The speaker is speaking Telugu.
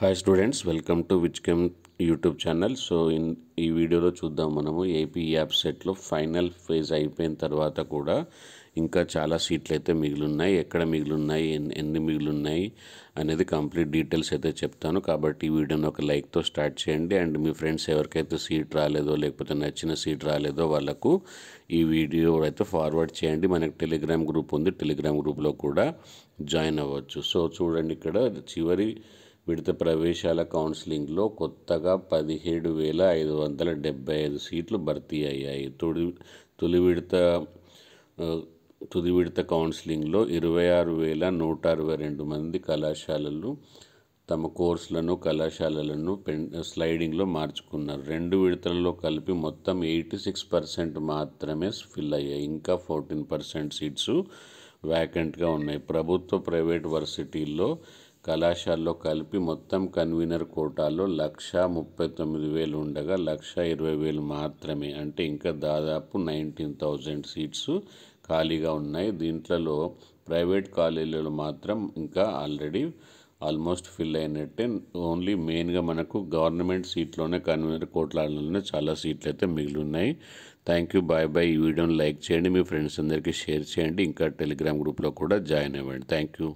హాయ్ స్టూడెంట్స్, వెల్కమ్ టు విచ్కెమ్ యూట్యూబ్ ఛానల్. సో ఈ వీడియోలో చూద్దాం మనము ఏపీ యాప్ సెట్లో ఫైనల్ ఫేజ్ అయిపోయిన తర్వాత కూడా ఇంకా చాలా సీట్లు అయితే మిగిలిన్నాయి. ఎక్కడ మిగిలిన్నాయి, ఎన్ని మిగిలిన్నాయి అనేది కంప్లీట్ డీటెయిల్స్ అయితే చెప్తాను. కాబట్టి ఈ వీడియోని ఒక లైక్తో స్టార్ట్ చేయండి. అండ్ మీ ఫ్రెండ్స్ ఎవరికైతే సీట్ రాలేదో లేకపోతే నచ్చిన సీట్ రాలేదో వాళ్ళకు ఈ వీడియో అయితే ఫార్వర్డ్ చేయండి. మనకి టెలిగ్రామ్ గ్రూప్ ఉంది, టెలిగ్రామ్ గ్రూప్లో కూడా జాయిన్ అవ్వచ్చు. సో చూడండి, ఇక్కడ చివరి విడత ప్రవేశాల కౌన్సిలింగ్లో కొత్తగా 17,575 సీట్లు భర్తీ అయ్యాయి. తుది విడత కౌన్సిలింగ్లో 26,162 మంది కళాశాలలు తమ కోర్సులను కళాశాలలను స్లైడింగ్లో మార్చుకున్నారు. 2 విడతలలో కలిపి మొత్తం 86% మాత్రమే ఫిల్ అయ్యాయి. ఇంకా 14% సీట్స్ వ్యాకెంట్గా ఉన్నాయి. ప్రభుత్వ ప్రైవేట్ వర్సిటీల్లో కళాశాలలో కలిపి మొత్తం కన్వీనర్ కోటాలో 1,39,000 ఉండగా 1,20,000 మాత్రమే, అంటే ఇంకా దాదాపు 19,000 సీట్స్ ఖాళీగా ఉన్నాయి. దీంట్లో ప్రైవేట్ కాలేజీలు మాత్రం ఇంకా ఆల్మోస్ట్ ఫిల్ అయినట్టే. ఓన్లీ మెయిన్గా మనకు గవర్నమెంట్ సీట్లోనే కన్వీనర్ కోటాలోనే చాలా సీట్లు అయితే మిగిలి ఉన్నాయి. Thank you, bye bye. ఈ వీడియోని లైక్ చేయండి, మీ ఫ్రెండ్స్ అందరికీ షేర్ చేయండి, ఇంకా టెలిగ్రామ్ గ్రూప్లో కూడా జాయిన్ అవ్వండి. Thank you.